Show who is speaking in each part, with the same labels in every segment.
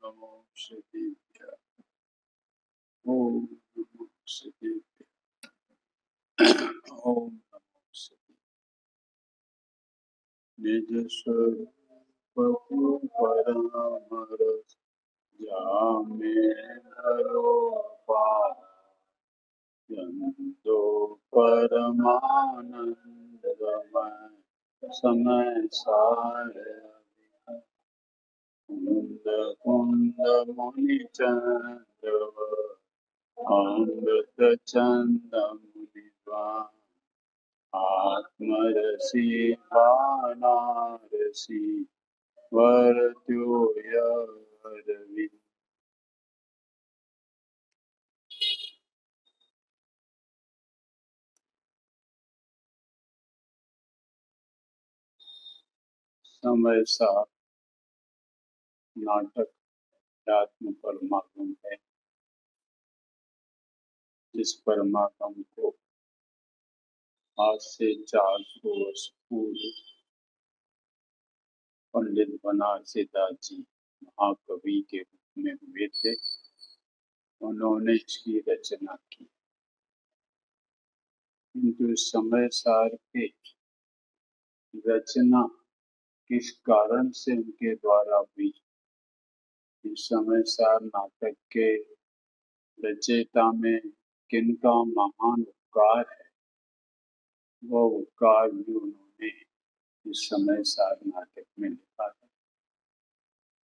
Speaker 1: नमो श्रीदेव्या। ओम नमो श्रीदेव्या। ओम नमो श्री निज स्वरूप परमरस जामे हरो पायंतो परमानंदमय समय सारे कुंद कुंद मुनि चंद्र अमृत चंद मुनिवा आत्मरसी वाराणसी वरत्यो यरवि। समय सा नाटक आत्म परमागम है, जिस परमागम को आज से 400 वर्ष पूर्व पंडित बनारसी दास जी महाकवि के रूप में हुए थे। उन्होंने इसकी रचना की, किंतु समय सार के रचना किस कारण से उनके द्वारा हुई, इस समय सार नाटक के रचयिता में किनका महान उपकार है, वह उपकार भी उन्होंने इस समय सार नाटक में लिखा है।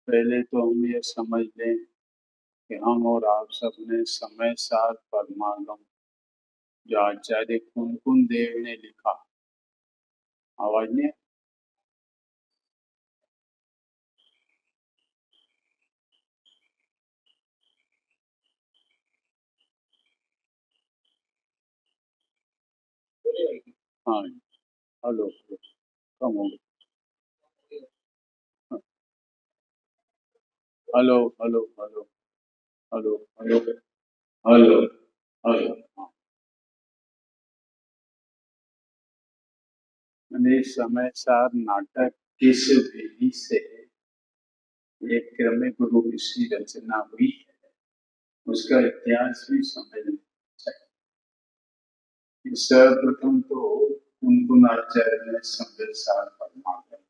Speaker 1: पहले तो हम ये समझ लें कि हम और आप सबने समय सार परमागम जो आचार्य कुंकुन देव ने लिखा, आवाज नहीं, हाँ हेलो कम हो hello hello hello hello hello hello hello. मैंने समय सार नाटक किस विधि से एक क्रमिक रूप से रचना हुई है, उसका इतिहास भी समझना चाहिए। सर्वप्रथम तो कुंकुनाचार्य ने समय सार परमागम,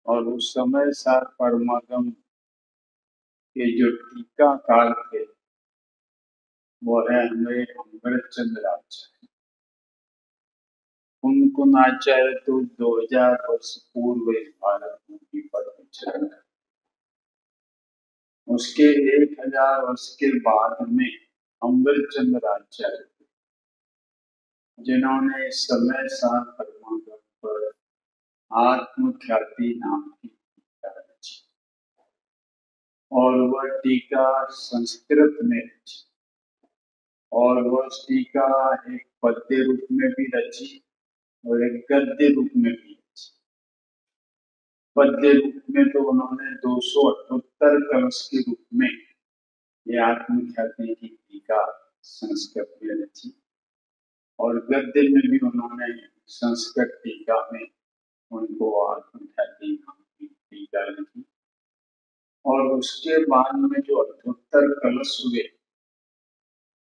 Speaker 1: और उस समय सार परमागम के जो टीकाकार थे वो है हमें अमृतचंद्र आचार्य। कुंकुनाचार्य तो 2000 वर्ष पूर्व इस भारत भूमि पर विचरण है। उसके 1000 वर्ष के बाद में अमृतचंद्र आचार्य, जिन्होंने समय सार परमागम पर आत्मख्याति नाम की टीका रची, और वह टीका संस्कृत में रची, और वह टीका एक पद्य रूप में भी रची और एक गद्य रूप में भी रची। पद्य रूप में तो उन्होंने 278 कलश के रूप में ये आत्मख्याति की टीका संस्कृत में रची, और गद्य में भी उन्होंने संस्कृत टीका में उनको आत्मख्याति नाम की टीका लिखी। और उसके बाद में जो 78 कलश हुए,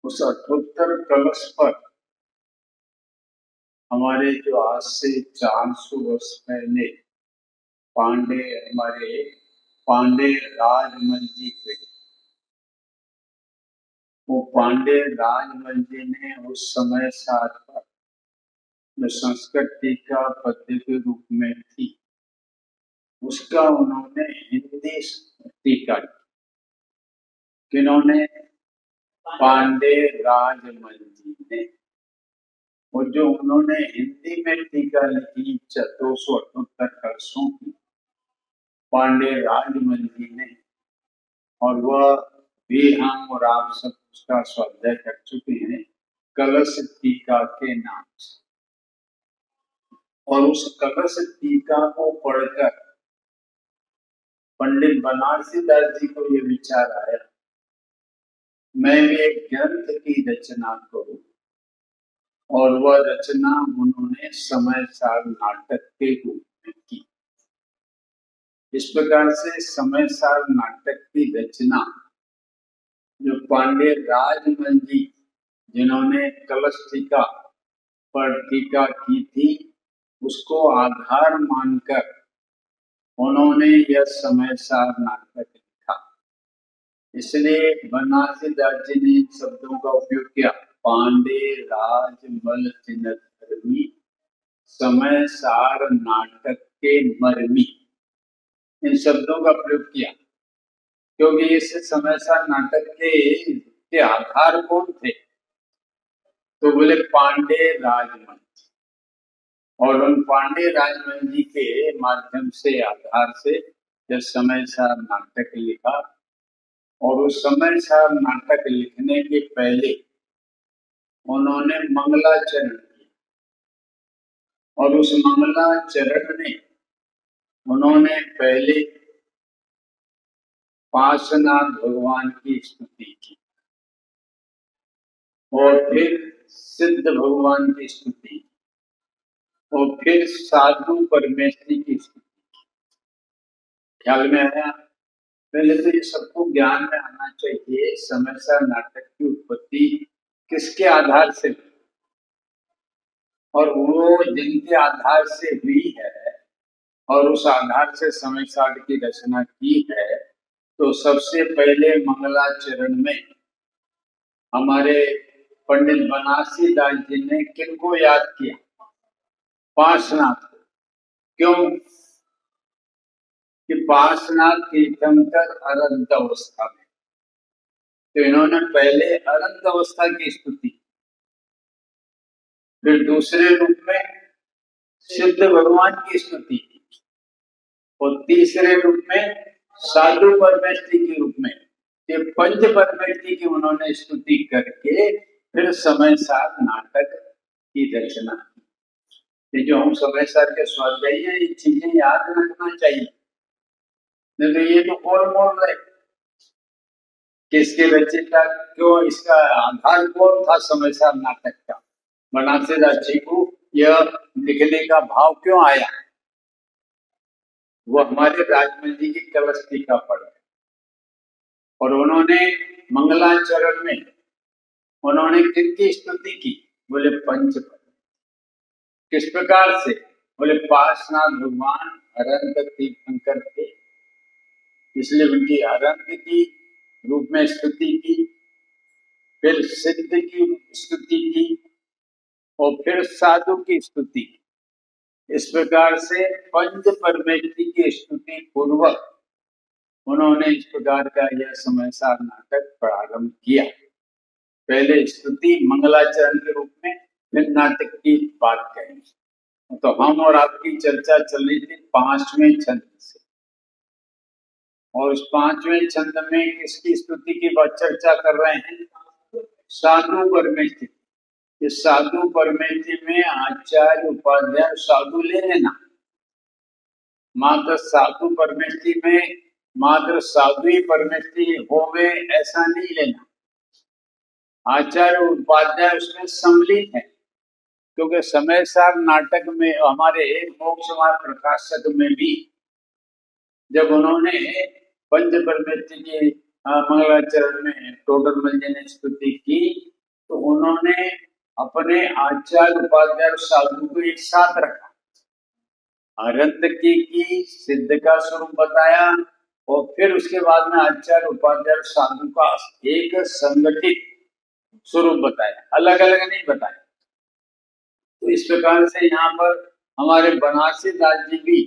Speaker 1: उस 78 कलश पर हमारे जो आज से 400 वर्ष पहले पांडे राजमल जी हुए, वो पांडे राजमल जी ने उस समय सार पर जो संस्कृत टीका पद्य के रूप में थी, उसका उन्होंने हिंदी टीका की। किन्होंने? पांडे राजमल जी ने। और जो उन्होंने हिंदी में टीका लिखी 278 कलशों की, पांडे राजमल जी ने, और वह भी हम और आप सब उसका स्वाध्याय कर चुके हैं कलश टीका के नाम से। और उस कलश टीका को पढ़कर पंडित बनारसी दास जी को ये विचार आया, मैं भी एक ग्रंथ की रचना करूं, और वह रचना उन्होंने समय सार नाटक के रूप में की। इस प्रकार से समय सार नाटक की रचना जो पांडे राजमल जी जिन्होंने कलश टीका पर टीका की थी उसको आधार मानकर उन्होंने यह समय सार नाटक लिखा। इसलिए बनारसी दास जी ने इन शब्दों का उपयोग किया, पांडे राजमल चिन्ह धर्मी समय सार नाटक के मर्मी, इन शब्दों का प्रयोग किया क्योंकि इस समय सार नाटक के आधार कौन थे? तो बोले पांडे राजमल, और उन पांडे राजमल जी के माध्यम से आधार से जब समय सार नाटक लिखा, और उस समय सार नाटक लिखने के पहले उन्होंने मंगलाचरण किया, और उस मंगलाचरण में उन्होंने पहले पार्श्वनाथ भगवान की स्तुति की और फिर सिद्ध भगवान की स्तुति और फिर साधु परमेश्वरी की स्तुति। ख्याल में आया? पहले तो ये सबको ज्ञान में आना चाहिए समय सार नाटक की उत्पत्ति किसके आधार से, और वो जिनके आधार से हुई है और उस आधार से समय सार की रचना की है, तो सबसे पहले मंगलाचरण में हमारे पंडित बनारसी दास जी ने किनको याद किया? पार्श्वनाथ को। क्यों? कि पार्श्वनाथ तीर्थंकर अनंत अवस्था में, तो इन्होंने पहले अनंत अवस्था की स्तुति, फिर दूसरे रूप में सिद्ध भगवान की स्तुति और तीसरे रूप में साधु परमेष्टि के रूप में, ये पंच परमेष्टि की उन्होंने स्तुति करके फिर समय सार नाटक की रचना की। ये जो हम समय सार के स्वाध्यायी हैं, ये चीजें याद रखना चाहिए, नहीं तो ये तो कौन बोल रहे किसके रचयिता, क्यों, इसका आधार कौन था समय सार नाटक का? बनारसी दास जी को यह लिखने का भाव क्यों आया? वो हमारे राजमल जी की कलश टीका पढ़ और उन्होंने मंगलाचरण में उन्होंने किसकी स्तुति की? बोले पंच। किस प्रकार से? बोले पार्श्वनाथ भगवान अनंत तीर्थंकर थे, इसलिए उनकी अनंत की रूप में स्तुति की, फिर सिद्ध की स्तुति की और फिर साधु की स्तुति की। इस प्रकार से पंच परमेष्टि की स्तुति पूर्वक उन्होंने इस प्रकार का यह समय सार नाटक प्रारंभ किया। पहले स्तुति मंगलाचरण के रूप में, फिर नाटक की बात करेंगे। तो हम और आपकी चर्चा चल रही थी 5वें छंद से, और उस 5वें छंद में किसकी स्तुति की बात चर्चा कर रहे हैं? साधु परमेष्टि। इस साधु परमेष्टि में आचार्य उपाध्याय साधु ले लेना, मात्र साधु परमेष्टि में मात्र साधु ही परमेष्टि होवे ऐसा नहीं लेना, आचार्य उपाध्याय उसमें सम्मिलित है, क्योंकि समय सार नाटक में हमारे मोक्ष मार्ग प्रकाशक में भी जब उन्होंने पंच परमेष्टि की मंगलाचरण में टोडर मल जी ने स्तुति की, तो उन्होंने अपने आचार्य उपाध्याय और साधु को एक साथ रखा, अनंत की सिद्ध का स्वरूप बताया और फिर उसके बाद में आचार्य उपाध्याय और साधु का एक संगठित स्वरूप बताया, अलग अलग नहीं बताया। तो इस प्रकार से यहाँ पर हमारे बनारसी दास जी भी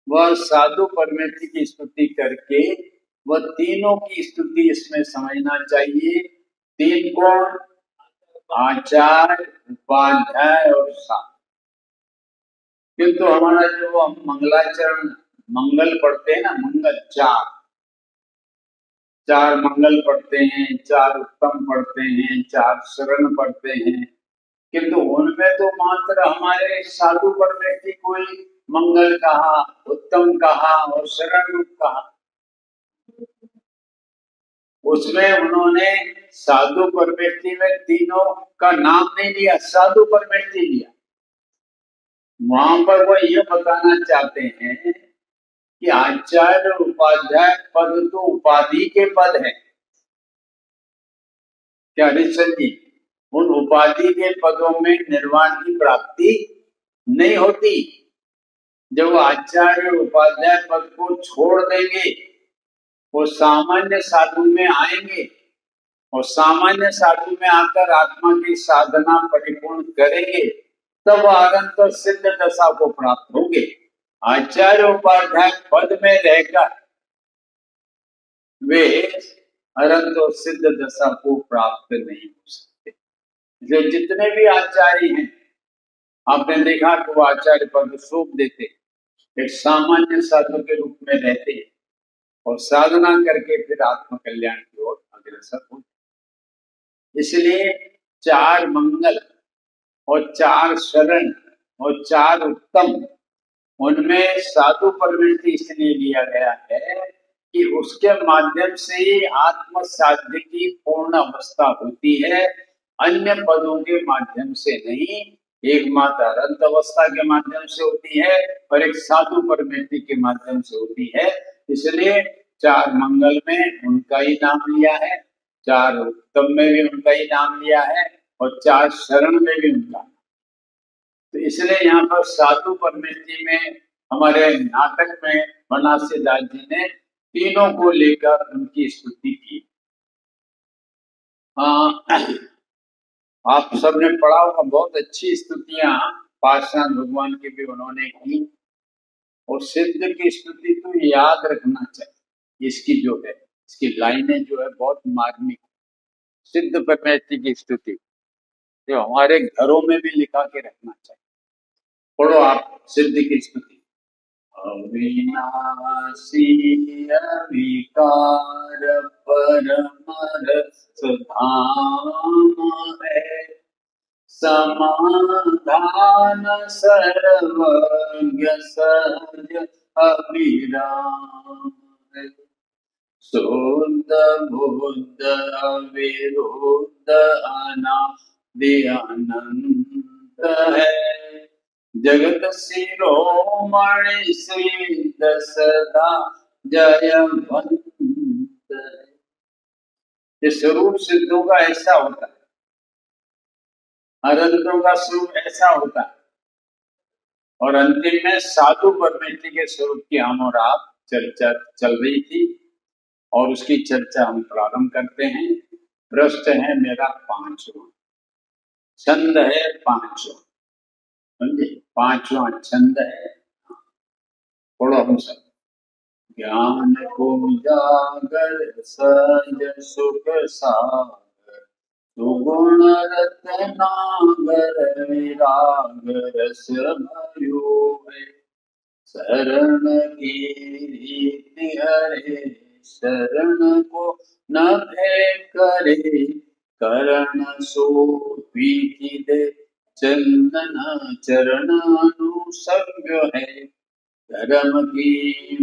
Speaker 1: वह साधु परमेष्टि की स्तुति करके वह तीनों की स्तुति इसमें समझना चाहिए। तीन कौन? आचार्य उपाध्याय और साधु। किंतु हमारा जो हम मंगलाचरण मंगल पढ़ते हैं ना, मंगल चार मंगल पढ़ते हैं, 4 उत्तम पढ़ते हैं, 4 शरण पढ़ते हैं, किंतु उनमें तो मात्र हमारे साधु परमेष्टि को ही मंगल कहा, उत्तम कहा और शरण रूप कहा। उसमें उन्होंने साधु परमेष्टि में तीनों का नाम नहीं लिया, साधु परमेष्टि लिया। वहां पर वो ये बताना चाहते हैं कि आचार्य उपाध्याय पद तो उपाधि के पद है। क्या हरिश्चंद्र जी, उन उपाधि के पदों में निर्वाण की प्राप्ति नहीं होती। जब वो आचार्य उपाध्याय पद को छोड़ देंगे, वो सामान्य साधु में आएंगे और सामान्य साधु में आकर आत्मा की साधना परिपूर्ण करेंगे, तब अनंत और सिद्ध दशा को प्राप्त होंगे। आचार्य उपाध्याय पद में रहकर वे अनंत और सिद्ध दशा को प्राप्त नहीं हो सकते। जो जितने भी आचार्य हैं, आपने देखा कि वो आचार्य पद सौंप देते, एक सामान्य साधु के रूप में रहते और साधना करके फिर आत्म कल्याण की ओर अग्रसर होते। इसलिए 4 मंगल और 4 शरण और 4 उत्तम, उनमें साधु प्रवृत्ति इसलिए लिया गया है कि उसके माध्यम से ही आत्म साध्य की पूर्ण अवस्था होती है, अन्य पदों के माध्यम से नहीं। एक मात्र अनंत अवस्था के माध्यम से होती है और एक साधु प्रवृत्ति के माध्यम से होती है। इसलिए 4 मंगल में उनका ही नाम लिया है, 4 उत्तम में भी उनका ही नाम लिया है और 4 शरण में भी उनका। तो इसलिए यहाँ पर साधु प्रवृत्ति में हमारे नाटक में बनारसी दास जी ने तीनों को लेकर उनकी स्तुति की। आप सबने पढ़ा होगा, बहुत अच्छी स्तुतियां पार्श्वनाथ भगवान की भी उन्होंने की। और सिद्ध की स्तुति तो याद रखना चाहिए, इसकी जो है, इसकी लाइनें जो है बहुत मार्मिक। सिद्ध प्रवृत्ति की स्तुति जो हमारे घरों में भी लिखा के रखना चाहिए। पढ़ो आप सिद्ध की स्तुति। अविनाशी अविकार परम रस धाम है, समाधान सर्वज्ञ सहज अभिराम है, शुद्ध बुद्ध अविरुद्ध अनादि अनंत है, जगत शिरोमणि सिद्ध सदा जयवंत है। ये स्वरूप सिद्धों का ऐसा होता है, अनंतों का स्वरूप ऐसा होता है। और अंतिम में साधु परमेश्वर के स्वरूप की हम और आप चर्चा चल रही थी और उसकी चर्चा हम प्रारंभ करते हैं। पृष्ठ है मेरा 5वां, छंद है 5वां, समझे, 5वां छंद है। पढ़ो हम सब। ज्ञान को उजागर सहज सुख सागर, सुगुण रत्नागर विराग रस भयो है, शरण की रीति हरे शरण को न भय करे, करण सोपी दे चंदन चरण अनुसंग है, धर्म की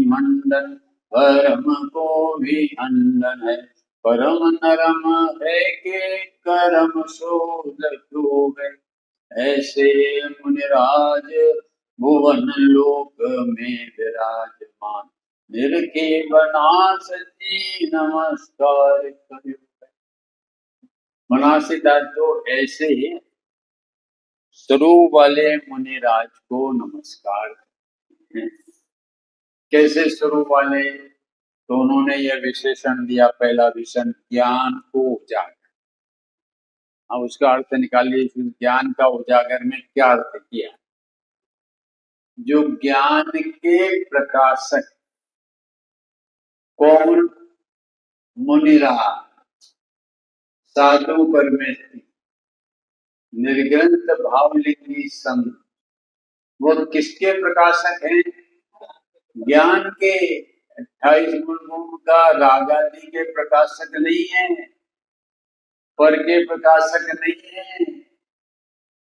Speaker 1: मंडन परम को भी अंडन है, परम नरम है के करम शोध है, ऐसे मुनिराज भुवन लोक में विराजमान, निरखे बनास जी नमस्कार करो। बनारसी दास तो ऐसे ही स्वरूप वाले मुनिराज को नमस्कार। कैसे स्वरूप वाले? तो उन्होंने यह विशेषण दिया, पहला विशेषण ज्ञान को उजागर। अब उसका अर्थ निकालिए, ज्ञान का उजागर में क्या अर्थ किया? जो ज्ञान के प्रकाशक कौन? मुनिराज, साधु परमेश्वर, निर्ग्रंथ भावलिंगी संत, वो किसके प्रकाशक हैं? ज्ञान के 28 गुण का रागादि के प्रकाशक नहीं है, पर के प्रकाशक नहीं है।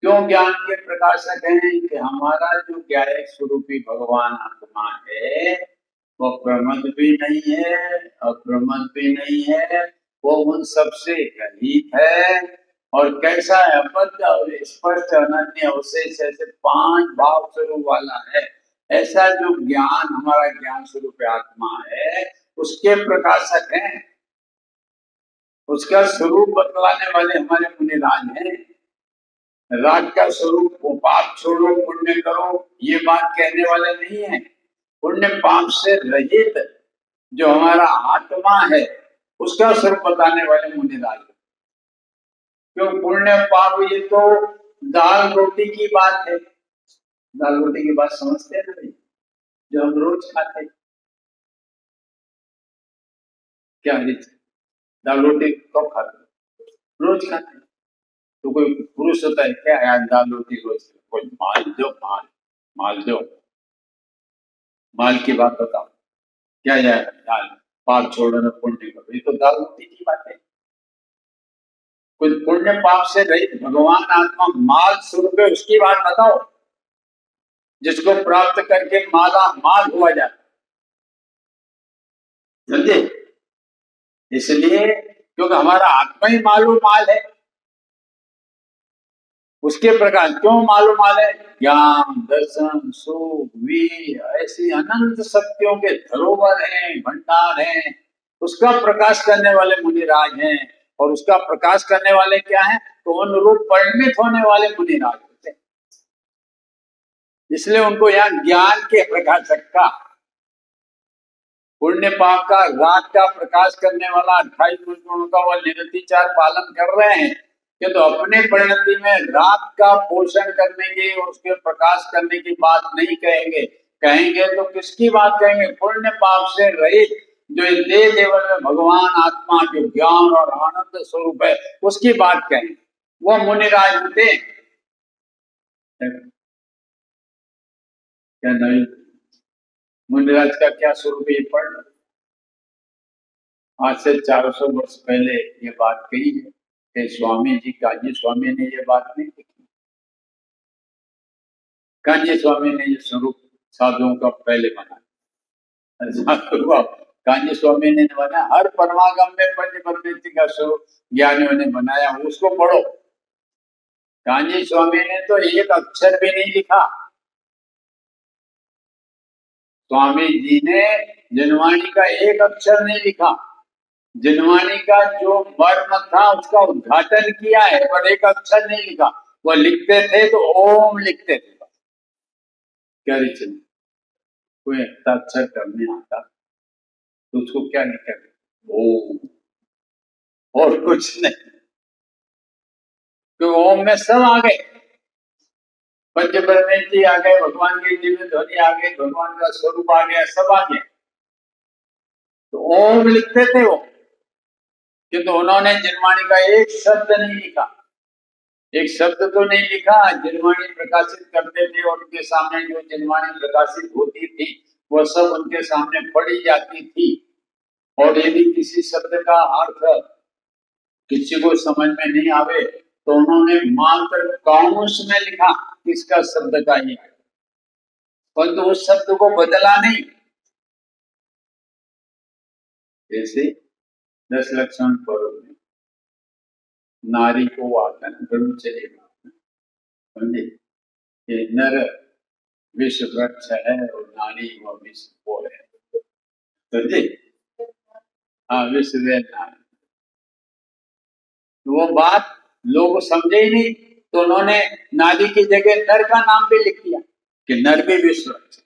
Speaker 1: क्यों ज्ञान के प्रकाशक हैं? कि हमारा जो ज्ञायक स्वरूपी भगवान आत्मा है वो प्रमद भी नहीं है, अप्रमद भी नहीं है, वो उन सबसे रहित है। और कैसा है? अबद्ध और स्पष्ट अनन्य अवशेष, ऐसे 5 भाव स्वरूप वाला है। ऐसा जो ज्ञान हमारा ज्ञान स्वरूप आत्मा है उसके प्रकाशक हैं, उसका स्वरूप बतलाने वाले हमारे मुनिराज हैं। राग का स्वरूप को पाप छोड़ो पुण्य करो ये बात कहने वाले नहीं है। पुण्य पाप से रहित जो हमारा आत्मा है उसका स्वरूप बताने वाले मुनिराज। क्यों पुण्य पाप ये तो दाल रोटी की बात है। दाल रोटी की बात समझते हैं ना, जो हम रोज खाते हैं। क्या दाल रोटी कब खाते हैं? रोज खाते हैं। तो कोई पुरुष होता है क्या यार दाल रोटी रोज? कोई माल दो, माल माल दो, माल की बात बताओ। क्या यार दाल पाप छोड़ो न पुण्य करो, ये तो दाल रोटी की बात है। कुछ पुण्य पाप से रहित भगवान आत्मा माल स्वरूप है उसकी बात बताओ, जिसको प्राप्त करके माला माल हुआ जाए। समझे? इसलिए क्योंकि हमारा आत्मा ही मालूम माल है, उसके प्रकार क्यों मालूम माल है? ज्ञान दर्शन सुख वीर ऐसी अनंत शक्तियों के धरोहर हैं, भंडार हैं, उसका प्रकाश करने वाले मुनिराज हैं। और उसका प्रकाश करने वाले क्या हैं? तो अनुरूप परिणित होने वाले मुनिराज होते हैं। इसलिए उनको यहाँ ज्ञान के प्रकाशक का, पुण्य पाप का राग का प्रकाश करने वाला 28 गुणों का वह निरतिचार पालन कर रहे हैं कि तो अपने परिणति में राग का पोषण करने की और उसके प्रकाश करने की बात नहीं कहेंगे। कहेंगे तो किसकी बात कहेंगे? पुण्य पाप से रहित जो देह देवल में भगवान आत्मा जो ज्ञान और आनंद स्वरूप है उसकी बात कहेंगे। वह मुनिराज होते क्या नहीं? मुनिराज का क्या स्वरूप ये पढ़। आज से 400 वर्ष पहले ये बात कही है कि स्वामी जी काजी स्वामी ने ये बात नहीं लिखी। काजी स्वामी ने ये स्वरूप साधुओं का पहले बनाया। काजी स्वामी ने बनाया, हर परमागम में पंच परमेश्वर का स्वरूप ज्ञानियों ने बनाया, उसको पढ़ो। काजी स्वामी ने तो एक अक्षर भी नहीं लिखा। स्वामी जी ने जनवाणी का एक अक्षर नहीं लिखा। जनवाणी का जो मर्म था उसका उद्घाटन किया है पर एक अक्षर नहीं लिखा। वह लिखते थे तो ओम लिखते थे। क्या रिचन कोई हस्ताक्षर करने आता तो उसको क्या लिखा? ओम, और कुछ नहीं। तो ओम में सब आ गए, पंच परमेश्वर आ गए, भगवान की दिव्य ध्वनि आ गई, भगवान का स्वरूप आ गया, सब आ गया। तो ओम लिखते थे वो, किंतु उन्होंने जनवाणी का एक शब्द नहीं लिखा। एक शब्द तो नहीं लिखा। जनवाणी प्रकाशित करते थे और उनके सामने जो जनवाणी प्रकाशित होती थी वह सब उनके सामने पढ़ी जाती थी। और यदि किसी शब्द का अर्थ किसी को समझ में नहीं आवे तो उन्होंने मात्र काउंस में लिखा किसका शब्द का ही है, परंतु उस शब्द को बदला नहीं। जैसे 10 लक्षण पर्व में नारी को आकर ब्रह्मचर्य समझे कि नर विश्व वृक्ष है और नारी व विश्व वो है। समझे? हाँ, विश्व नारी। वो बात लोग समझे ही नहीं तो उन्होंने नारी की जगह नर का नाम भी लिख दिया कि नर भी विश्व वृक्ष।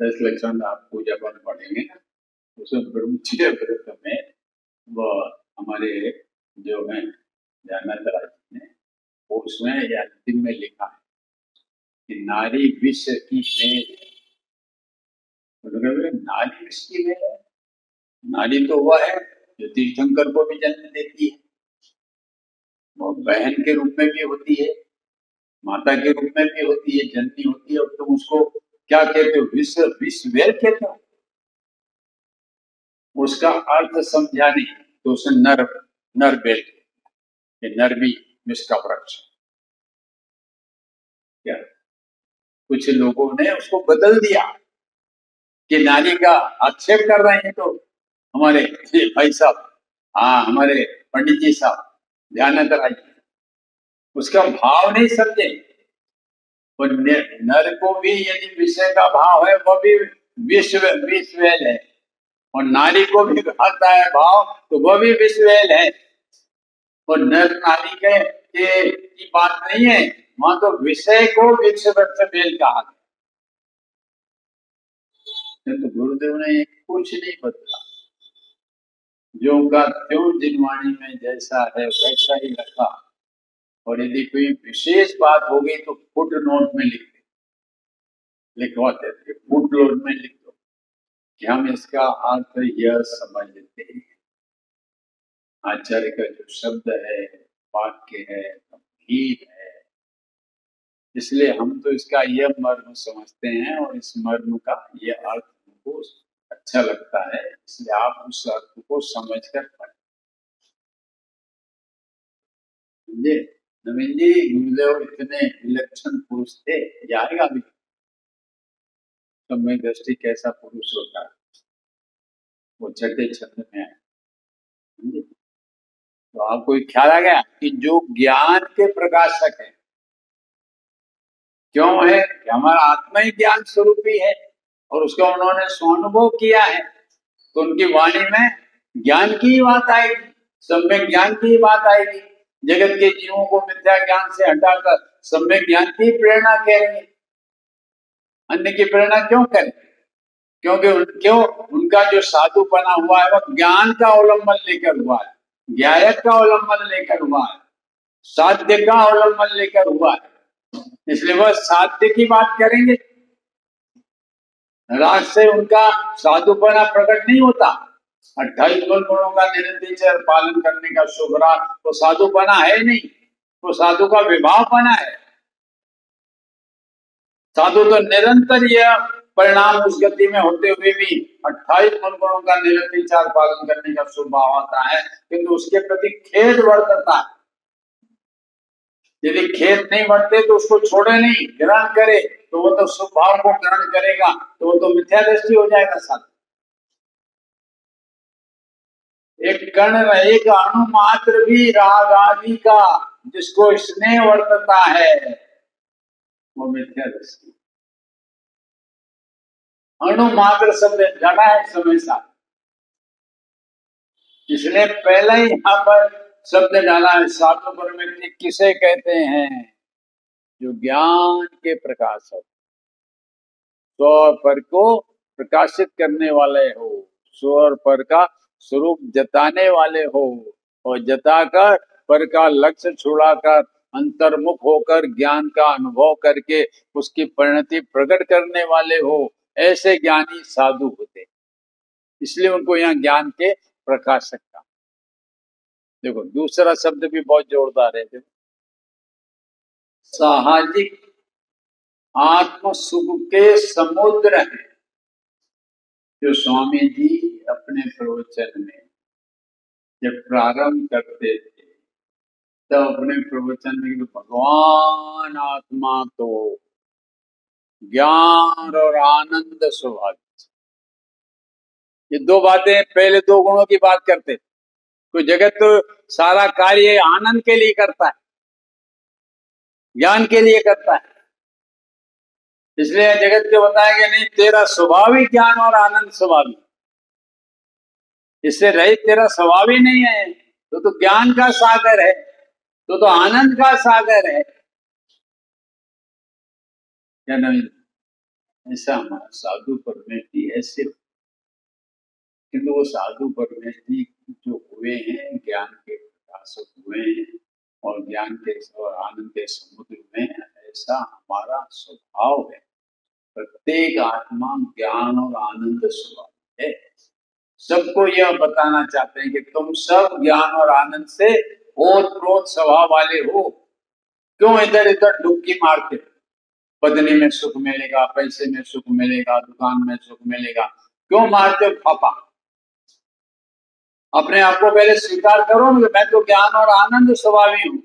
Speaker 1: 10 लक्षण आप पूजा पर पढ़ेंगे ना, उसमें ब्रह्मचर्य व्रत में वो हमारे जो है ज्ञानाचार्य ने उसमें या अंतिम में लिखा है कि नारी विश्व की वेद है। नारी विश्व की वेद है। नारी तो वह है जो तीर्थंकर को भी जन्म देती है, वो बहन के रूप में भी होती है, माता के रूप में भी होती है, जननी होती है। और तुम उसको क्या कहते हो? विश्व विश्ववेद कहते हो। उसका अर्थ समझा नहीं तो उसे नर नर बेल, नर भी विश्व का वृक्ष। क्या कुछ लोगों ने उसको बदल दिया कि नारी का आक्षेप कर रहे हैं। तो हमारे भाई साहब, हाँ हमारे पंडित जी साहब ध्यान कराइए, उसका भाव नहीं समझे। और नर को भी यदि विषय का भाव है, वह भी विश्ववेल है। और नारी को भी आता है भाव, तो वह भी विश्ववेल है। और नर नारी की बात नहीं है, वहां तो विषय को विश्ववेल कहा गया। तो गुरुदेव ने कुछ नहीं बदला, जो का त्यों जिनवाणी में जैसा है वैसा ही रखा। और यदि कोई विशेष बात हो गई तो फुट नोट में लिखवाते थे, फुट नोट में लिख दो कि हम इसका अर्थ यह समझ लेते हैं। आचार्य का जो शब्द है, वाक्य है, गंभीर है, इसलिए हम तो इसका यह मर्म समझते हैं और इस मर्म का यह अर्थ हमको अच्छा लगता है, इसलिए आप उस अर्थ को समझकर पढ़ें। नवीन जी, गुरुदेव इतने विलक्षण पुरुष थे, जाएगा भी समय दृष्टि कैसा पुरुष होता है, वो छठे छंद में है। तो आपको एक ख्याल आ गया कि जो ज्ञान के प्रकाशक है, क्यों है कि हमारा आत्मा ही ज्ञान स्वरूप ही है और उसका उन्होंने स्वानुभव किया है, तो उनकी वाणी में ज्ञान की ही बात आएगी, सम्यक ज्ञान की ही बात आएगी। जगत के जीवों को मिथ्या ज्ञान से हटाकर सम्यक ज्ञान की प्रेरणा करेंगे, अन्य की प्रेरणा क्यों करें? क्योंकि उनका जो साधुपना हुआ है वह ज्ञान का अवलंबन लेकर हुआ है, ज्ञायक का अवलंबन लेकर हुआ है, साध्य का अवलंबन लेकर हुआ है, इसलिए वह साध्य की बात करेंगे। राज से उनका साधुपना प्रकट नहीं होता। 28 गुणों का निरंतर पालन करने का शुभ राग तो साधुपना है नहीं, तो साधु का विभावपना है। साधु तो निरंतर यह परिणाम उस गति में होते हुए भी 28 गुणों का निरंतर पालन करने का शुभ भाव आता है, किंतु उसके प्रति खेद वर्तता है। यदि खेद नहीं बढ़ते तो उसको छोड़े नहीं, ग्रहण करे, तो वो तो स्वभाव को ग्रहण करेगा, तो वो तो मिथ्या दृष्टि हो जाएगा। साथ एक कण रहेगा अणु मात्र भी राग आदि का जिसको स्नेह वर्तता है, वो मिथ्या दृष्टि। अणु मात्र शब्द जाना है समय साथ, इसलिए पहले ही यहाँ पर शब्द डाला है। साधु परमेश्वर किसे कहते हैं? जो ज्ञान के प्रकाशक, स्वर पर को प्रकाशित करने वाले हो, स्वर पर का स्वरूप जताने वाले हो, और जताकर पर का लक्ष्य छुड़ाकर अंतर्मुख होकर ज्ञान का अनुभव करके उसकी परिणति प्रकट करने वाले हो, ऐसे ज्ञानी साधु होते। इसलिए उनको यहाँ ज्ञान के प्रकाशक का। देखो दूसरा शब्द भी बहुत जोरदार है, देखो साहजिक आत्म सुख के समुद्र है। जो स्वामी जी अपने प्रवचन में जब प्रारंभ करते थे तब अपने प्रवचन में भगवान आत्मा तो ज्ञान और आनंद स्वभाव, ये दो बातें, पहले दो गुणों की बात करते। तो जगत तो सारा कार्य आनंद के लिए करता है, ज्ञान के लिए करता है, इसलिए जगत के बताया गया नहीं तेरा स्वभाव ही ज्ञान और आनंद स्वभाव, इससे रहित तेरा स्वभाव ही नहीं है, तो ज्ञान का सागर है, तो आनंद का सागर है। क्या नहीं? ऐसा हमारा साधु परमेश्वर ऐसे, किंतु वो साधु परमेश्वर जो हुए हैं ज्ञान के प्रकाशक हुए हैं और ज्ञान के और आनंद के समुद्र में, ऐसा हमारा स्वभाव है। प्रत्येक आत्मा ज्ञान और आनंद स्वभाव है। सबको यह बताना चाहते हैं कि तुम सब ज्ञान और आनंद से ओतप्रोत स्वभाव वाले हो। क्यों इधर इधर डुबकी मारते? पत्नी में सुख मिलेगा, पैसे में सुख मिलेगा, दुकान में सुख मिलेगा, क्यों मारते हो फापा? अपने आप को पहले स्वीकार करो कि मैं तो ज्ञान और आनंद स्वभावी हूँ,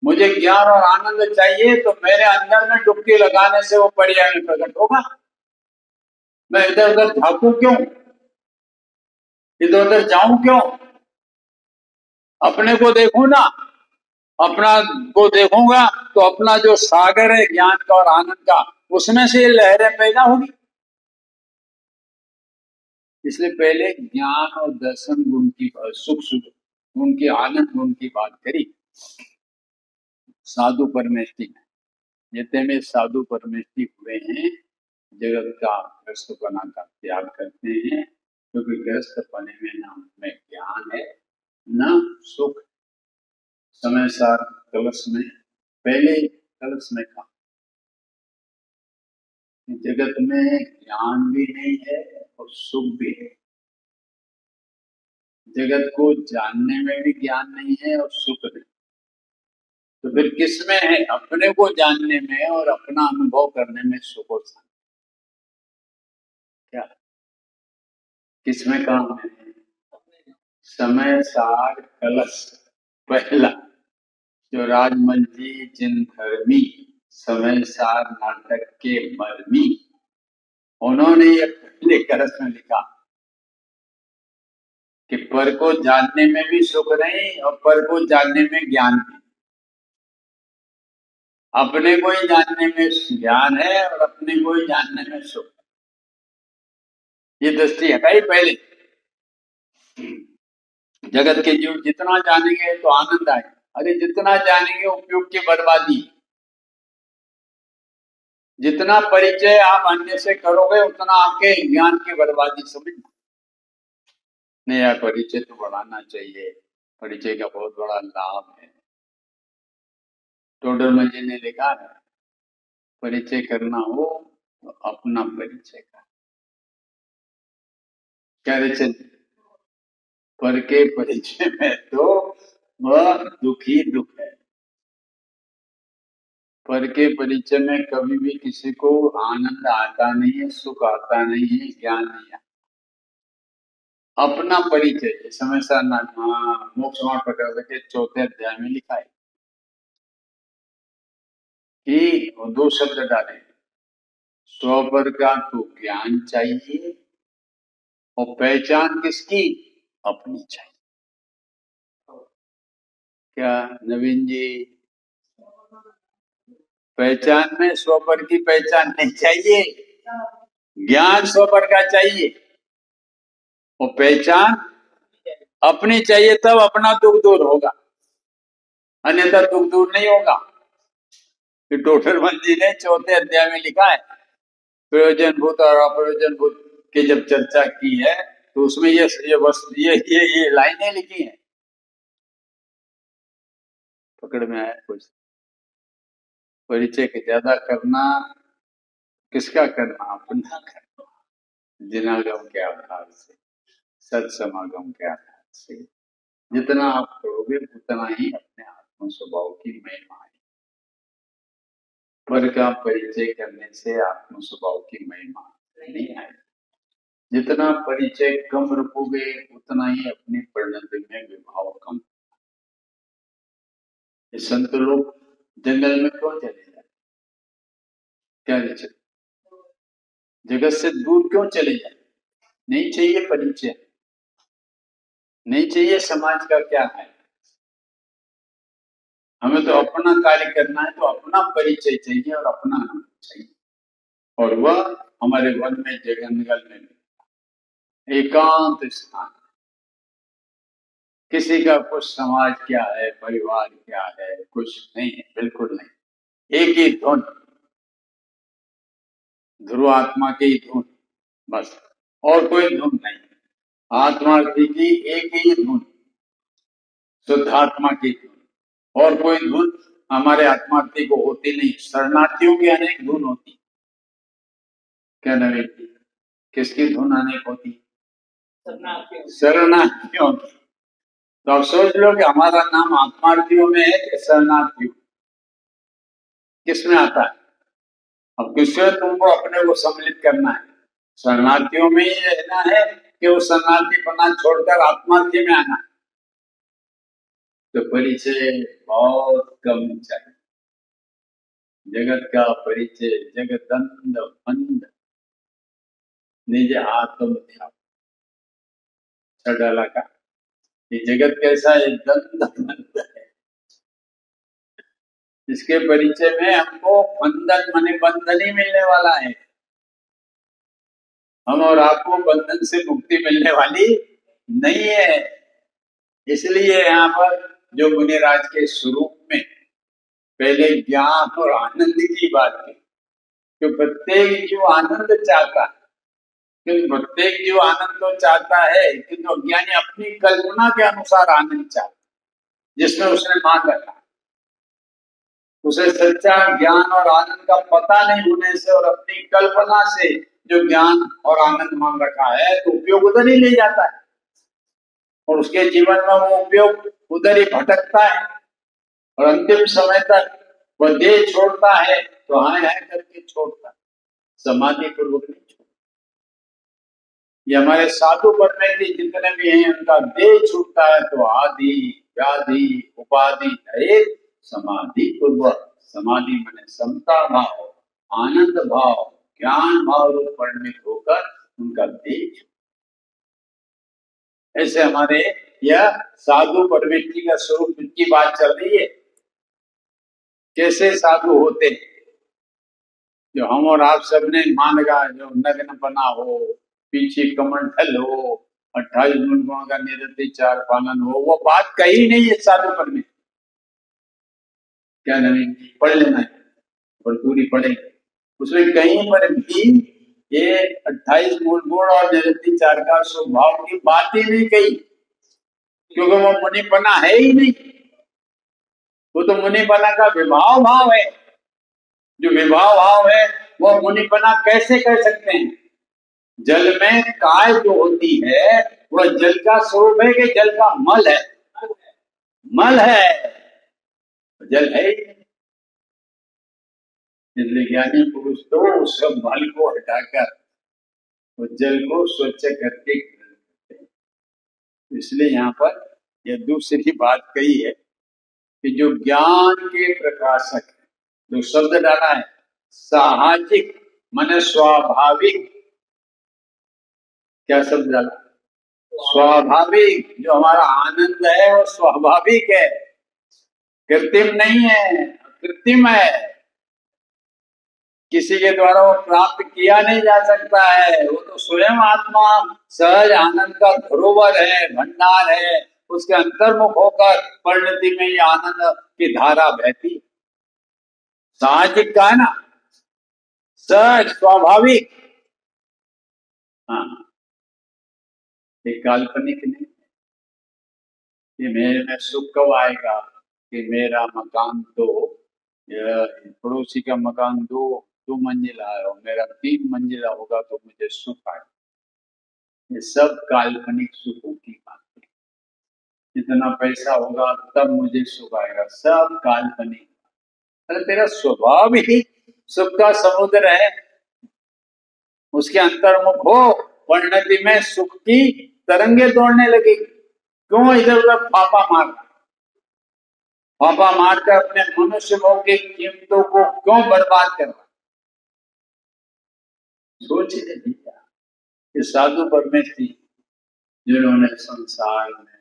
Speaker 1: मुझे ज्ञान और आनंद चाहिए, तो मेरे अंदर में डुबकी लगाने से वो पर्याय में प्रकट होगा। मैं इधर उधर झांकू क्यों, इधर उधर जाऊं क्यों? अपने को देखो ना, अपना को देखूंगा तो अपना जो सागर है ज्ञान का और आनंद का, उसमें से लहरें पैदा होगी। इसलिए पहले ज्ञान और दर्शन गुण की, सुख सुख गुण की, आनंद गुण की बात करी साधु परमेष्टि में। जितने में साधु परमेष्टि हुए हैं, जगत का ग्रस्तपना का त्याग करते हैं, क्योंकि ग्रस्त पने में न उनमें ज्ञान है न सुख। समय सार कलश में, पहले कलश में कहा जगत में ज्ञान भी नहीं है और सुख भी है। जगत को जानने में भी ज्ञान नहीं है और सुख नहीं, तो फिर किसमें है? अपने को जानने में और अपना अनुभव करने में सुख और शांति। क्या किसमें काम है? समय सार कलश पहला, जो राजमंत्री जिन धर्मी समय सार नाटक के मर्मी, उन्होंने ये पहले कलश में लिखा कि पर को जानने में भी सुख नहीं और पर को जानने में ज्ञान भी। अपने को ही जानने में ज्ञान है और अपने को ही जानने में सुख है। ये दृष्टि हटाई पहले। जगत के जीव जितना जानेंगे तो आनंद आए, अरे जितना जानेंगे उपयोग की बर्बादी। जितना परिचय आप अन्य से करोगे उतना आपके ज्ञान की बर्बादी। समझना, नया परिचय तो बढ़ाना चाहिए, परिचय का बहुत बड़ा लाभ है। टोडरमल जी ने लिखा है, परिचय करना हो तो अपना परिचय कर। क्या रचन? पर के परिचय में तो वह दुख ही दुख है। पर के परिचय में कभी भी किसी को आनंद आता नहीं है, सुख आता नहीं है, ज्ञान नहीं आता। अपना परिचय समय सार मोक्ष प्रकार के चौथे अध्याय में लिखा है कि दो शब्द डाले, स्वपर का तो ज्ञान चाहिए और पहचान किसकी? अपनी चाहिए। क्या नवीन जी? पहचान में स्वपर की पहचान नहीं चाहिए, ज्ञान स्वपर का चाहिए और पहचान अपनी चाहिए, तब अपना दुख दूर होगा, अन्यथा दुख दूर नहीं होगा। फिर टोडरमल जी ने चौथे अध्याय में लिखा है, प्रयोजनभूत और अप्रयोजनभूत की जब चर्चा की है तो उसमें ये लाइनें लिखी हैं। पकड़ में आया कुछ? परिचय के ज्यादा करना, किसका करना? अपना करना, जिनागम के आधार से, सत्समागम के आधार से। जितना आप करोगे उतना ही अपने आत्म स्वभाव की महिमा है। पर का परिचय करने से आत्म स्वभाव की महिमा नहीं आएगी। जितना परिचय कम रखोगे उतना ही अपनी परिणति में विभाव कम। संत लोग जंगल में क्यों चले जाते? क्या चले? जगत से दूर क्यों चले जाते? नहीं चाहिए परिचय, नहीं चाहिए समाज का क्या है। हमें तो अपना कार्य करना है, तो अपना परिचय चाहिए और अपना अनुभव चाहिए, और वह हमारे वन में, जंगल में एकांत स्थान। किसी का कुछ समाज क्या है, परिवार क्या है, कुछ नहीं है, बिल्कुल नहीं। एक ही धुन, ध्रुव आत्मा की धुन, बस, और कोई धुन नहीं। आत्मार्थी की एक ही धुन, शुद्ध आत्मा की धुन, और कोई धुन हमारे आत्मार्थी को होती नहीं। शरणार्थियों की अनेक धुन होती। क्या नवीन? किसकी धुन अनेक होती? शरणार्थियों की। तो अब सोच लो कि हमारा नाम आत्मार्थियों में है कि शरणार्थियों? किसमें आता है? अब किससे तुमको अपने को सम्मिलित करना है? शरणार्थियों में ही रहना है कि वो शरणार्थीपना छोड़कर आत्मार्थी में आना है? तो परिचय बहुत कम चाहिए। जगत का परिचय जगदंध मंद निज आत्म ध्यान डाला का। ये जगत कैसा है? दंध मंद है। इसके परिचय में हमको बंधन माने बंधन ही मिलने वाला है। हम और आपको बंधन से मुक्ति मिलने वाली नहीं है। इसलिए यहाँ पर जो मुनिराज के स्वरूप में पहले ज्ञान और आनंद की बात की, कि प्रत्येक जीव आनंद चाहता है, क्योंकि प्रत्येक जीव आनंद तो चाहता है, किंतु अज्ञानी अपनी कल्पना के अनुसार आनंद चाहता है, जिसमें उसने मान रखा। उसे सच्चा ज्ञान और आनंद का पता नहीं होने से और अपनी कल्पना से जो ज्ञान और आनंद मान रखा है, तो उपयोग उधर ही ले जाता है और उसके जीवन में वो उपयोग उधर ही भटकता है और अंतिम समय तक वह देह छोड़ता है तो हाँ है करके छोड़ता है, समाधि पूर्वक नहीं छोड़ता। ये हमारे साधु परमेश्वर जितने भी हैं, उनका देह छूटता है तो आदि व्याधि उपाधि रहित समाधि पूर्वक, समाधि माने समता भाव, आनंद भाव, ज्ञान भाव रूप परिणित होकर उनका देह। ऐसे हमारे यह साधु परमेश्वर का स्वरूप की बात चल रही है। कैसे साधु होते हैं, जो हम और आप सबने मान रखा, जो नग्न बना हो, पीछे कमंडल हो, 28 गुणों का निरतिचार पालन हो, वो बात कही नहीं है साधु परमेश्वर। क्या नहीं पढ़ लेना है और पूरी पढ़ेंगे, उसमें कहीं पर भी ये 28 मूल गुण और निरतिचार का स्वभाव की बात ही नहीं कही, क्योंकि वो मुनिपना है ही नहीं। वो तो मुनिपना का विभाव भाव है। जो विभाव भाव है वो मुनिपना कैसे कर सकते हैं? जल में काय जो होती है वह जल का स्वरूप है कि जल का मल है? मल है, जल है ही नहीं। इसलिए ज्ञानी पुरुष तो उस सब मल को हटाकर उस जल को स्वच्छ करके, इसलिए यहाँ पर यह दूसरी बात कही है कि जो ज्ञान के प्रकाशक है, जो शब्द डाला है साहजिक माने स्वाभाविक, क्या शब्द डाला? स्वाभाविक। जो हमारा आनंद है वो स्वाभाविक है, कृत्रिम नहीं है, कृत्रिम है, किसी के द्वारा वो प्राप्त किया नहीं जा सकता है। वो तो स्वयं आत्मा सहज आनंद का धरोहर है, भंडार है, उसके अंतर्मुख होकर परिणति में ये आनंद की धारा बहती। साहजिक का है ना, सहज स्वाभाविक। हाँ, ये काल्पनिक नहीं। कि मेरे में सुख कब आएगा कि मेरा मकान तो पड़ोसी का मकान दो मंजिला है और मेरा 3 मंजिला होगा तो मुझे सुख आएगा। ये सब काल्पनिक सुखों की बात है। जितना पैसा होगा तब मुझे सुख आएगा, सब काल्पनिक। अरे तेरा स्वभाव ही सुख का समुद्र है, उसके अंतर्मुख हो, परिणति में सुख की तरंगे दौड़ने लगेगी। क्यों इधर उधर फापा मारकर अपने मनुष्य भाव की कीमतों को क्यों बर्बाद करना? सोचिए भैया, कि साधु परमेश्वर जिन्होंने संसार में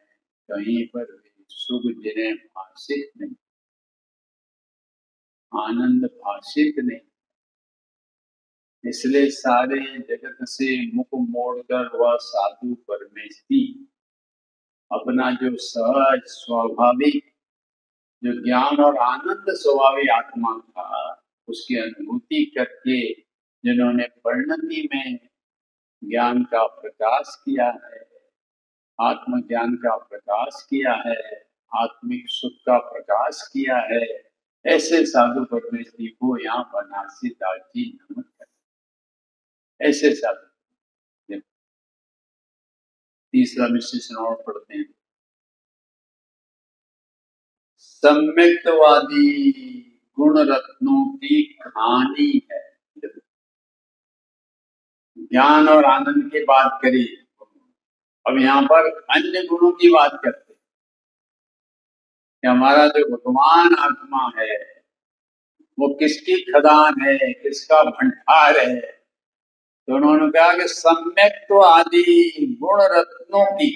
Speaker 1: कहीं पर भी सुख जिन्हें भाषित नहीं, आनंद भाषित नहीं, इसलिए सारे जगत से मुख मोड़कर वह साधु परमेश्वर अपना जो सहज स्वाभाविक जो ज्ञान और आनंद स्वभावी आत्मा था, उसकी अनुभूति करके जिन्होंने परिणति में ज्ञान का प्रकाश किया है, आत्मज्ञान का प्रकाश किया है, आत्मिक सुख का प्रकाश किया है, ऐसे साधु परमेश्वरी को यहाँ बनारसी दाजी नमन करते। ऐसे साधु। तीसरा विशेषण और पढ़ते हैं। सम्यक्तवादी गुण रत्नों की कहानी है। ज्ञान और आनंद की बात करी, अब यहाँ पर अन्य गुणों की बात करते हैं कि हमारा जो भगवान आत्मा है वो किसकी खदान है, किसका भंडार है। तो उन्होंने कहा कि सम्यक्त्व आदि गुण रत्नों की,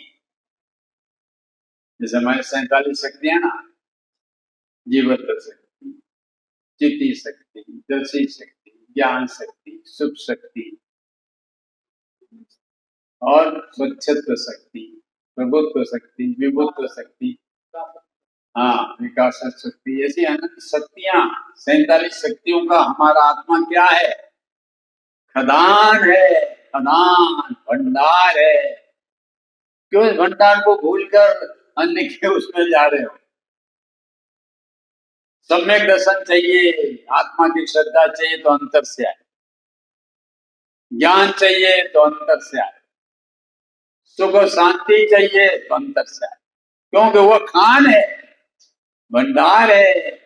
Speaker 1: जैसे हमारे 47 शक्तियां ना, जीवन कर सकती, चिति शक्ति, दृष्टि शक्ति, ज्ञान शक्ति, शुभ शक्ति और स्वच्छत्व शक्ति, प्रभुत्व शक्ति, विभुत्व शक्ति, हाँ विकास शक्ति, ऐसी अनंत शक्तियां, 47 शक्तियों का हमारा आत्मा क्या है? खदान है, खदान भंडार है। क्यों इस भंडार को भूलकर अन्य के उसमें जा रहे हो? सम्यक दर्शन चाहिए, आत्मा की श्रद्धा चाहिए तो अंतर से आए, ज्ञान चाहिए तो अंतर से आए, सुख और शांति चाहिए तो अंतर से आए, क्योंकि वो खान है, भंडार है।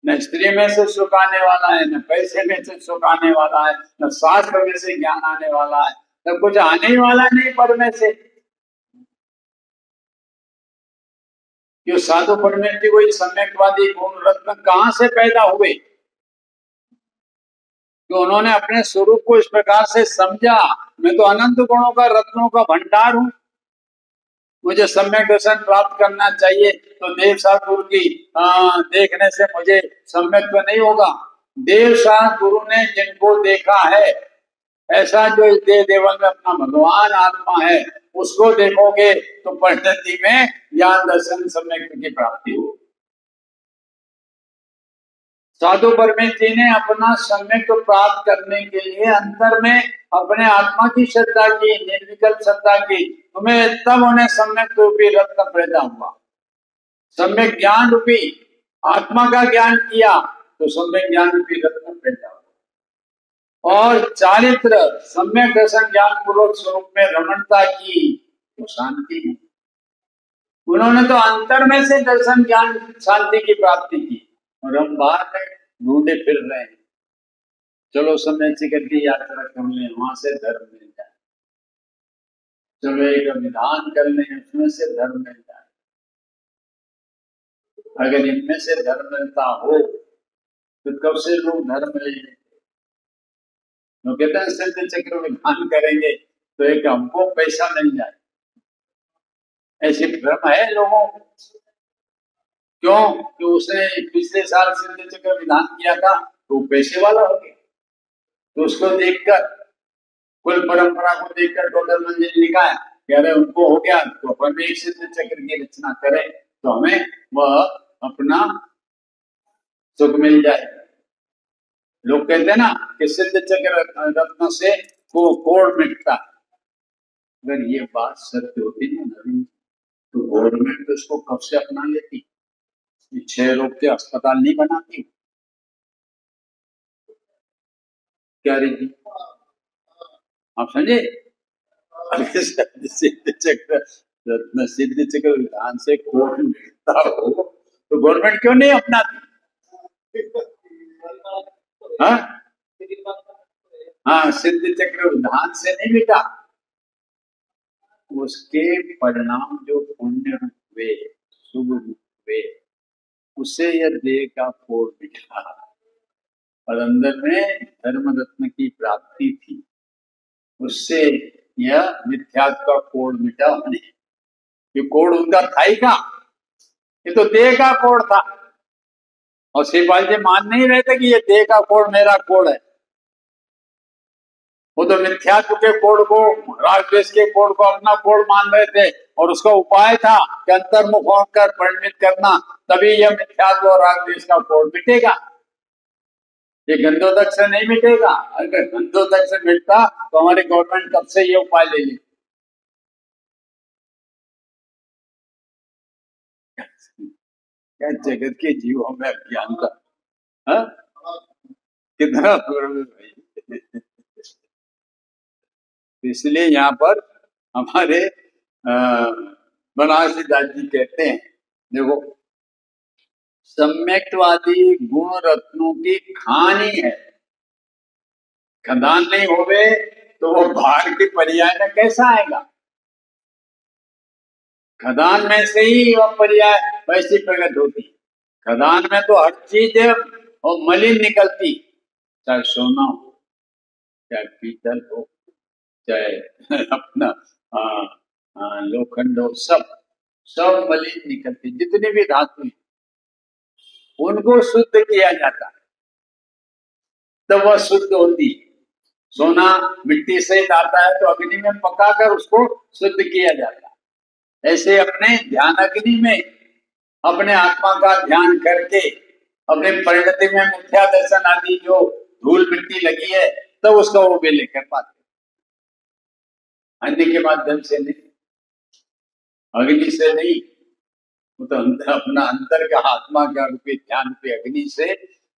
Speaker 1: न स्त्री में से सुख आने वाला है, न पैसे में से सुख आने वाला है, न शास्त्र में से ज्ञान आने वाला है, न कुछ आने ही वाला नहीं पर में से। जो साधु परमेष्ठी कोई सम्यकवादी गुण रत्न कहां से पैदा हुए? कि उन्होंने अपने स्वरूप को इस प्रकार से समझा, मैं तो अनंत गुणों का, रत्नों का भंडार हूं, मुझे सम्यक दर्शन प्राप्त करना चाहिए, तो देव साथ गुरु की देखने से मुझे सम्यक तो नहीं होगा। देव साथ गुरु ने जिनको देखा है, ऐसा जो इस देव देवल में अपना भगवान आत्मा है, उसको देखोगे तो परिणति में ज्ञान दर्शन सम्यक की प्राप्ति हो। साधु परमेष्ठी ने अपना सम्यक प्राप्त करने के लिए अंतर में अपने आत्मा की श्रद्धा की, निर्विकल्प श्रद्धा की, तुम्हें तब उन्हें सम्यक रूपी रत्न पैदा हुआ। सम्यक ज्ञान रूपी आत्मा का ज्ञान किया तो सम्यक ज्ञान रूपी रत्न पैदा हुआ। और चारित्र सम्यक दर्शन ज्ञान पूर्वक स्वरूप में रमणता की तो शांति हुई। उन्होंने तो अंतर में से दर्शन ज्ञान शांति की प्राप्ति की, और हम बाहर में ढूंढे फिर रहे हैं। चलो समय चिकन की यात्रा कर लें, वहां से धर्म मिल जाए, चलो एक विधान कर लें, उसमें से धर्म मिल जाए। अगर इनमें से धर्म मिलता हो तो कब से लोग धर्म ले लेते। तो कहते हैं सिद्ध चक्र विधान करेंगे तो एक हमको पैसा मिल जाए, ऐसी भ्रम है लोगों को। क्यों? कि उसने पिछले साल सिद्ध चक्र विधान किया था तो पैसे वाला हो गया, तो उसको देखकर, कुल परंपरा को देखकर टोटल मंजिल लिखा है, कह रहे उनको हो गया तो अपन एक सिद्ध चक्र की रचना करें तो हमें वह अपना सुख मिल जाए। लोग कहते हैं ना कि सिद्ध चक्र रत्न से कोड़ मिटता। अगर ये बात सत्य होती ना तो गवर्नमेंट तो इसको कब से अपना लेती, 6 रोग के अस्पताल नहीं बनाती। क्या रीति आप समझे? सिद्ध चक्र रत्न, सिद्ध चक्र विधान से कोड़ मिटता हो तो गवर्नमेंट क्यों नहीं अपनाती? हाँ, सिद्ध चक्र विधान से नहीं मिटा, उसके परिणाम जो पुण्य रूप हुए, शुभ रूप हुए, उससे यह देह का कोड़ मिटा, और अंदर में धर्म रत्न की प्राप्ति थी, उससे यह मिथ्यात्व का कोड़ मिटा। उन्हें ये कोड़ उनका था ही का, ये तो देह का कोड़ था। और सिपाही जी मान नहीं रहे थे कि ये देह का कोड़ मेरा कोड़ है, वो तो मिथ्यात्व के कोड़ को, राग द्वेष के कोड़ को अपना कोड़ मान रहे थे, और उसका उपाय था कि अंतर्मुख होकर परिणित करना, तभी यह मिथ्यात्व और राग द्वेष का कोड़ मिटेगा। ये गंधोदक से नहीं मिटेगा। अगर गंधोदक से मिटता तो हमारी गवर्नमेंट कब से ये उपाय ले ली। क्या जगत के जीवों में अज्ञान का कितना भाई। इसलिए यहाँ पर हमारे बनारसी दास जी कहते हैं, देखो सम्यक्तवादी गुण रत्नों की खानी है, खदान नहीं होवे तो वो बाहर की पर्याय में कैसा आएगा? खदान में से ही वह पर्याय वैसी प्रकट होती। खदान में तो हर चीज है और मलिन निकलती, चाहे सोना हो, चाहे पीतल हो, चाहे अपना लोखंड हो, सब मलिन निकलती। जितनी भी धातु उनको शुद्ध किया जाता है, तब वह शुद्ध होती है। सोना मिट्टी से आता है तो अग्नि में पकाकर उसको शुद्ध किया जाता है। ऐसे अपने ध्यान अग्नि में अपने आत्मा का ध्यान करके अपने परिणति में मिथ्या दर्शन आदि जो धूल मिट्टी लगी है तब उसका वो वे लेकर पाते, अन्य के माध्यम से नहीं, अग्नि से नहीं। वो तो अंतर, अपना अंतर का आत्मा का रूपी ध्यान रूपी अग्नि से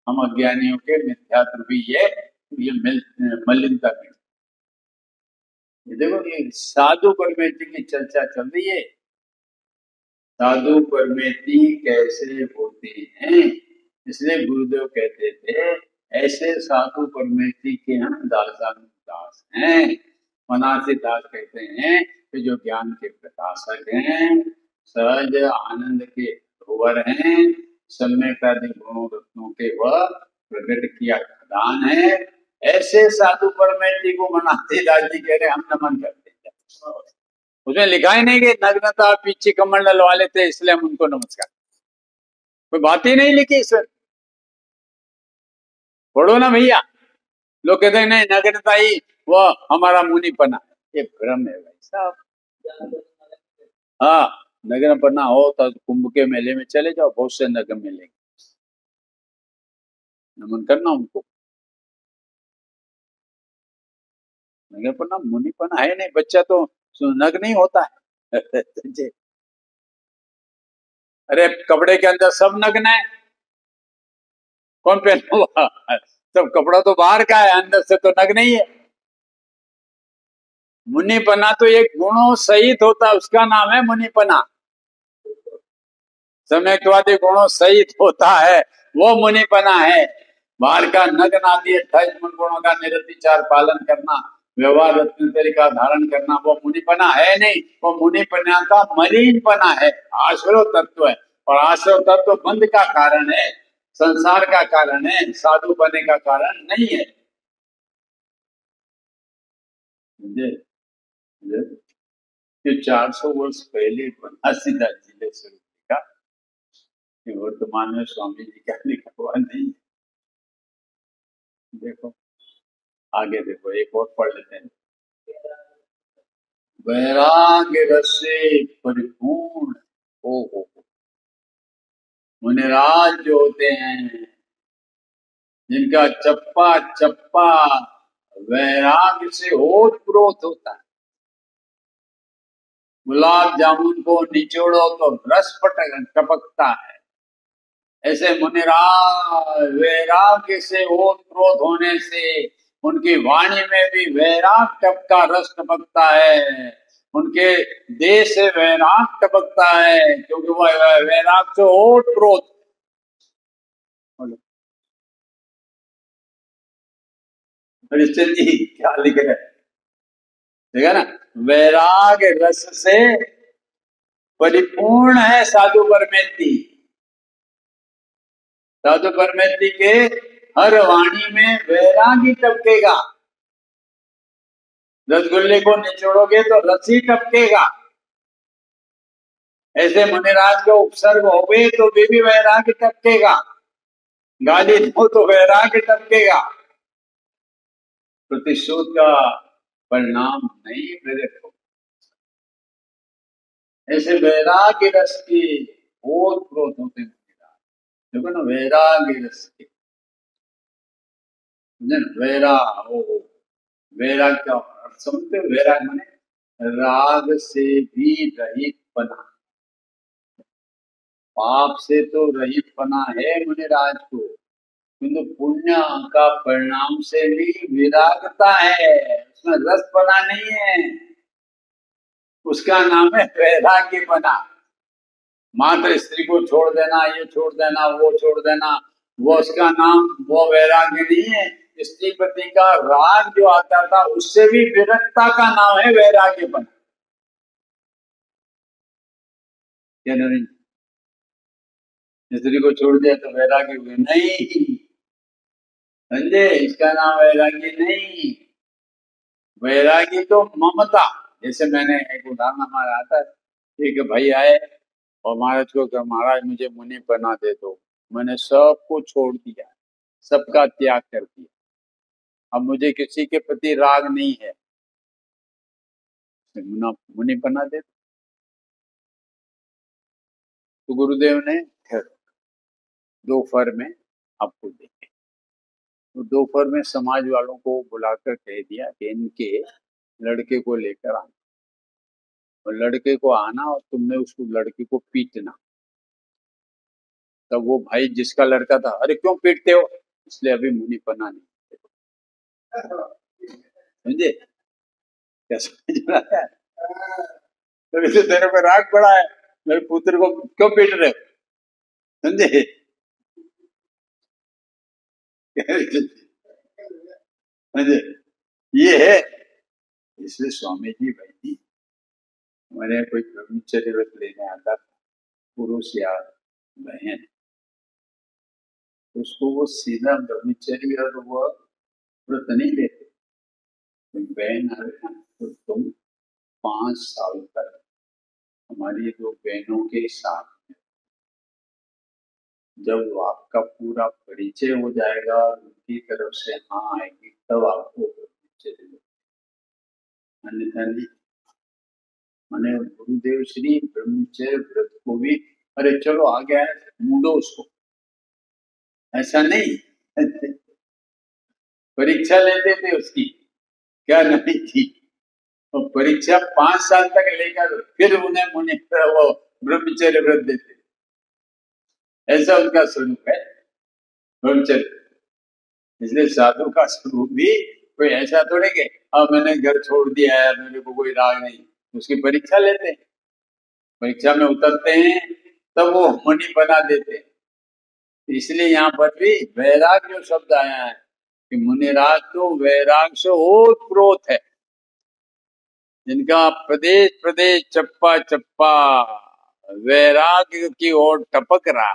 Speaker 1: हम अज्ञानियों के मिथ्या रूपी ये मलिनता में। देखो ये साधु परमेति की चर्चा चल रही है। साधु परमेति कैसे होते हैं, इसलिए गुरुदेव कहते थे ऐसे साधु परमेति के हम दास हैं। मनासी दास कहते हैं कि जो ज्ञान के प्रकाशक हैं, सहज आनंद के धोवर हैं, सम्यक्तादि गुणों रत्नों के वह प्रकट किया खदान है। ऐसे साधु परमेति को मनासी दास जी कह रहे हम नमन करते हैं। उसमें लिखा ही नहीं कि नग्नता पीछे कमंडल वाले थे इसलिए हम उनको नमस्कार, कोई बात ही नहीं लिखी इसमें। पढ़ो ना भैया, लोग कहते हैं नहीं नग्नता ही वो हमारा मुनिपना, ये भ्रम है भाई साहब। हाँ, नग्नपना हो तो कुंभ के मेले में चले जाओ, बहुत से नग्न मिलेंगे, नमन करना उनको। नग्नपना मुनिपना है नहीं, बच्चा तो नग्न नहीं होता है। अरे कपड़े के अंदर सब नग्न है, कौन पहना हुआ? सब कपड़ा तो बाहर का है, अंदर से तो नग्न नहीं है। मुनिपना तो एक गुणों सहित होता, उसका नाम है मुनिपना। सम्यक्तवादी गुणों सहित होता है वो मुनिपना है। बाहर का नग्न आदि 28 गुणों का निरतिचार पालन करना, व्यवहार रत्न का धारण करना, वो मुनिपना है नहीं। वो मुनिपना का मलिनपना है, आश्रव तत्व है। और आश्रव तत्व बंध का कारण है, संसार का कारण है, साधु बनने का कारण नहीं है। ये 400 वर्ष पहले बनासीदास जी ने शुरू किया, वर्तमान में स्वामी जी का लिखा हुआ नहीं। देखो आगे देखो, एक और पढ़ लेते हैं। वैराग्य रस से परिपूर्ण हो मुनिराज जो होते हैं, जिनका चप्पा चप्पा वैराग्य से ओतप्रोत होता है। गुलाब जामुन को निचोड़ो तो रस टपकता है, ऐसे मुनिराज वैराग्य से ओतप्रोत होने से उनकी वाणी में भी वैराग टपका रस टपकता है, उनके देह से वैराग टपकता है, क्योंकि वह वैराग से ओतप्रोत। जी क्या लिख रहे, देखा ना, वैराग रस से परिपूर्ण है साधु परमेति। साधु परमेति के हर वाणी में वैरागी टपकेगा। रसगुल्ले को निचोड़ोगे तो रस ही टपकेगा। ऐसे मुनिराज का उपसर्ग हो गए तो भी वैराग्य टपकेगा, गाली दो तो वैराग्य टपकेगा। प्रतिशोध का परिणाम नहीं प्रेरित हो। ऐसे वैराग्य रस की ओत प्रोत होते हैं। देखो ना, वैराग्य रस के वैराग क्या अर्थ समझते हो? वैराग माने राग से भी रहित पना, पाप से तो रहित पना है मुनिराज को, किंतु पुण्य का परिणाम से भी विरागता है, उसमें रसपना नहीं है। उसका नाम है वैराग्यपना। मात्र स्त्री को छोड़ देना, ये छोड़ देना, वो छोड़ देना, वो उसका नाम वो वैराग्य नहीं है। स्त्री पति का राग जो आता था उससे भी विरक्ता का नाम है वैराग्यपना। क्या नवीन, स्त्री को छोड़ दिया तो वैराग्य हुए नहीं, समझे? इसका नाम वैराग्य नहीं। वैराग्य तो ममता। जैसे मैंने एक उदाहरण हमारा आता है, एक भाई आए और महाराज को कहा महाराज मुझे मुनि बना दे दो। मैंने सबको छोड़ दिया, सबका त्याग कर दिया, अब मुझे किसी के प्रति राग नहीं है, मुनि बना दे। तो गुरुदेव ने दोपहर में आपको देखे, तो दोपहर में समाज वालों को बुलाकर कह दिया कि इनके लड़के को लेकर आना, और लड़के को आना और तुमने उसको लड़के को पीटना। तब वो भाई जिसका लड़का था, अरे क्यों पीटते हो, इसलिए अभी मुनि बना नहीं, समझे क्या, समझ रहा है? तो इसे तेरे पे राग पड़ा है, मेरे पुत्र को क्यों पीट रहे हो, समझे? समझे, ये है। इसलिए स्वामी जी भाई जी, मैंने कोई ब्रह्मचर्य व्रत लेने आता था, पुरुष या बहन, उसको वो सीधा ब्रह्मचर्य और वो व्रत नहीं लेते। बहन आ रहे ना, तो तुम 5 साल तक हमारी 2 बहनों के साथ, जब आपका पूरा परिचय हो जाएगा, उनकी तरफ से हाँ आएगी, तब आपको ब्रह्मचर्य, अन्यथा नहीं। मैंने गुरुदेव श्री ब्रह्मचर्य व्रत को भी, अरे चलो आ गया है मूडो उसको, ऐसा नहीं। परीक्षा लेते थे उसकी, क्या नहीं थी, और परीक्षा 5 साल तक लेकर फिर उन्हें मुनि वो ब्रह्मचर्य व्रत देते, ऐसा उनका स्वरूप है ब्रह्मचर्य। इसलिए साधु का स्वरूप भी कोई ऐसा थोड़े कि अब मैंने घर छोड़ दिया है, मेरे को कोई राग नहीं, उसकी परीक्षा लेते हैं, परीक्षा में उतरते हैं, तब वो मुनि बना देते हैं। इसलिए यहाँ पर भी वैराग जो शब्द आया है कि मुनिराज तो वैराग से ओतप्रोत है, जिनका प्रदेश प्रदेश चप्पा चप्पा वैराग की ओर टपक रहा,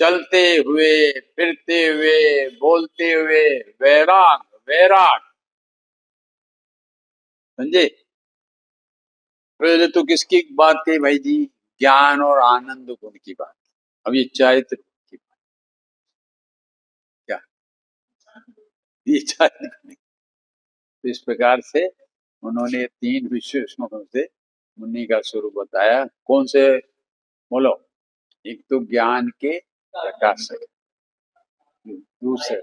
Speaker 1: चलते हुए, फिरते हुए, बोलते हुए, वैराग वैराग, समझे? पहले तो किसकी बात कही भाई जी, ज्ञान और आनंद गुण की बात। अब ये चारित्र की बात, क्या ये चारित्र, तो इस प्रकार से उन्होंने 3 विशेषणों से मुनि का स्वरूप बताया। कौन से बोलो? एक तो ज्ञान के प्रकाशक, दूसरा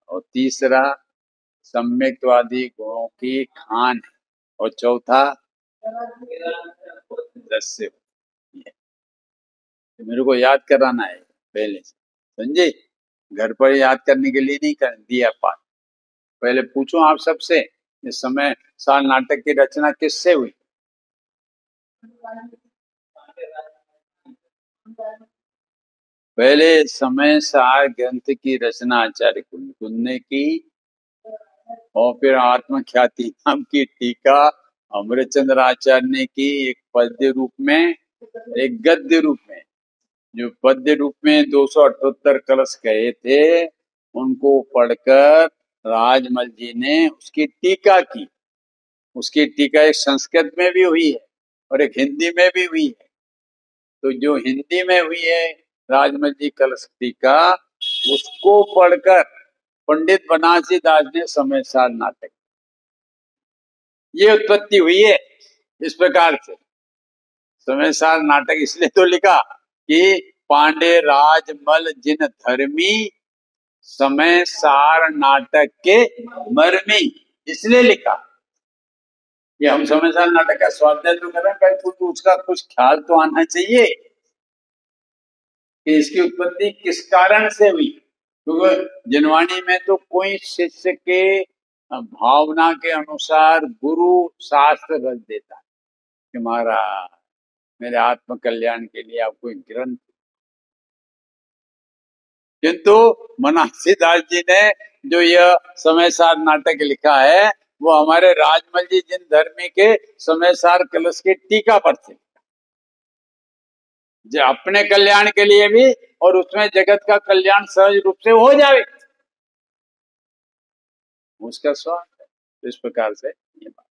Speaker 1: और तीसरा सम्यक्तवादी गुणों की खान, और चौथा दस्य। मेरे को याद कराना है पहले से, समझे? घर पर याद करने के लिए नहीं कर दिया पाठ। पहले पूछो आप सबसे, इस समय साल नाटक की रचना किससे हुई? पहले समय सार ग्रंथ की रचना आचार्य कुंद ने की, और फिर आत्मख्याति नाम की टीका अमृतचंद्र आचार्य ने की, एक पद्य रूप में, एक गद्य रूप में। जो पद्य रूप में 278 कलश कहे थे, उनको पढ़कर राजमल जी ने उसकी टीका की। उसकी टीका एक संस्कृत में भी हुई है और एक हिंदी में भी हुई है। तो जो हिंदी में हुई है राजमल जी कलश टीका, उसको पढ़कर पंडित बनारसी दास ने समय सार नाटक, ये उत्पत्ति हुई है इस प्रकार से। समय सार नाटक इसलिए तो लिखा कि पांडे राजमल जिन धर्मी, समय सार नाटक के मर्मी, इसलिए लिखा। ये हम समय सार नाटक का स्वाध्याय तो कर रहे हैं, तो उसका कुछ ख्याल तो आना चाहिए कि इसकी उत्पत्ति किस कारण से हुई। क्योंकि जिनवाणी में तो कोई शिष्य के भावना के अनुसार गुरु शास्त्र रच देता है कि महाराज मेरे आत्म कल्याण के लिए आपको एक ग्रंथ, किंतु मनासी दास जी ने जो यह समय सार नाटक लिखा है, वो हमारे राजमल जी जिन धर्मी के समय सार कलश की टीका पर थे, जो अपने कल्याण के लिए भी और उसमें जगत का कल्याण सहज रूप से हो जाए, उसका स्वार्थ है। तो इस प्रकार से ये बात।